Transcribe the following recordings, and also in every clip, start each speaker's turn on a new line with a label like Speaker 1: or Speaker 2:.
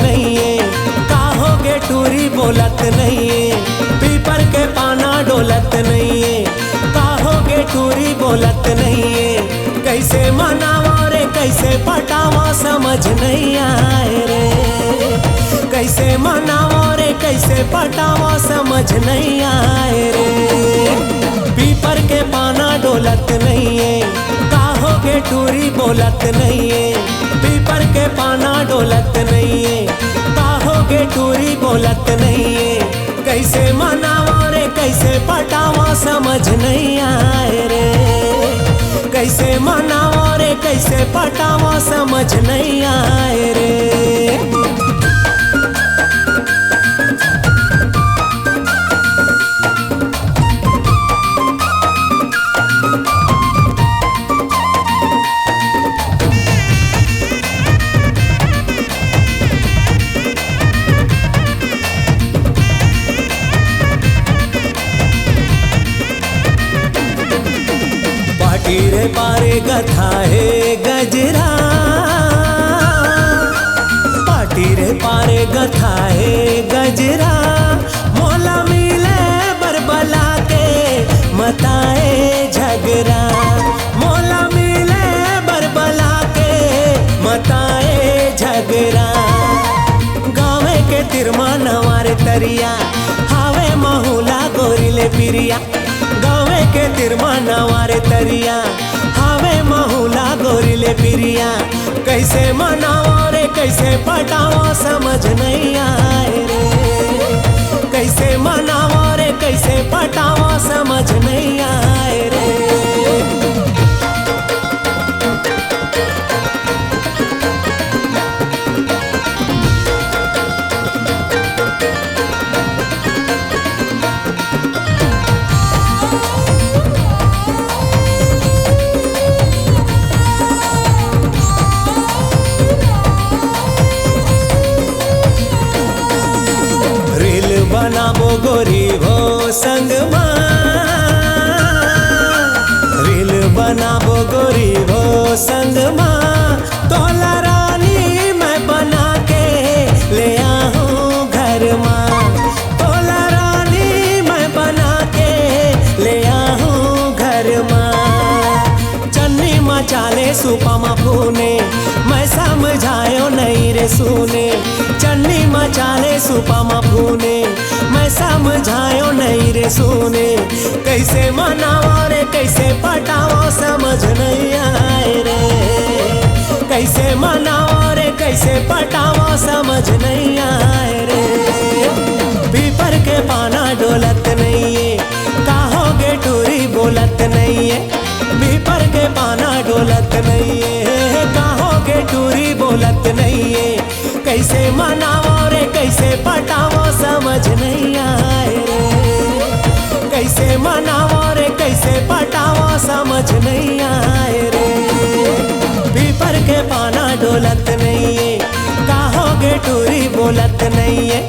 Speaker 1: नहीं है, काहोगे टूरी बोलत नहीं है, पीपर के पाना डोलत नहीं है, काहोगे टूरी बोलत नहीं है, कैसे मनावा रे कैसे पटावा समझ नहीं आए रे, कैसे मनावा रे कैसे पटावा समझ नहीं आए रे, पीपर के पाना डोलत नहीं है, काहोगे टूरी बोलत नहीं है, पीपर के पाना डोलत नहीं है, काहोगे टूरी बोलत नहीं है, कैसे मनावा रे कैसे पटावा समझ नहीं आए रे, कैसे मनावा रे कैसे पटावा समझ नहीं आए रे। रे पारे गथा है गजरा, पाटी रे पारे गथा है गजरा, मोला मिले बरबला के मताए झगरा, मोला मिले बरबला के मताए झगरा, गाँव के तिरमा नवारे तरिया हावे महुला गोरिले पिरिया, गाँव के तिरमा नवारे तरिया हावे महुला गोरिले पिरिया, कैसे मनावा रे कैसे पटावा समझ नहीं आए रे, कैसे मनावा रे कैसे पटावा समझ नहीं आए रे। बनाबो गोरी हो संग रील बनाबो गोरी हो संग तोला रानी मैं बना के ले आऊं घर माँ, तोला रानी मैं बना के ले आऊं घर माँ, चन्नी मचाले सुपमा फूने मैं समझायो नहीं रे सुने, चन्नी मचाले सुपमा फूने मैं समझायो नहीं रे सुने, कैसे मनावा रे कैसे पटावा समझ नहीं आए रे, कैसे मनावा रे कैसे पटावा समझ नहीं आए रे, पीपर के पाना डोलत नहीं है, काहोगे टूरी बोलत नहीं है, पीपर के पाना डोलत नहीं है, काहोगे टूरी बोलत नहीं है, कैसे मनावा रे कैसे पटावा समझ नहीं आए रे, कैसे मनावा रे कैसे पटावा समझ नहीं आए रे, पीपर के पाना डोलत नहीं है, काहोगे टूरी बोलत नहीं है,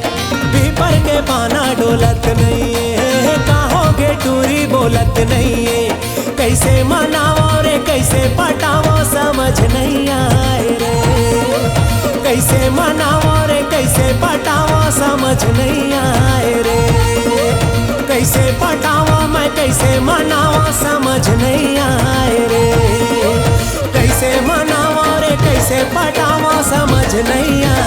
Speaker 1: पीपर के पाना डोलत नहीं है, काहोगे टूरी बोलत नहीं है, कैसे मनावा रे कैसे पटावा समझ नहीं आए रे, कैसे मनावा रे कैसे पटावा समझ नहीं आए रे, कैसे पटावा मैं कैसे मनावा समझ नहीं आए रे, कैसे मनावा रे कैसे पटावा समझ नहीं आए।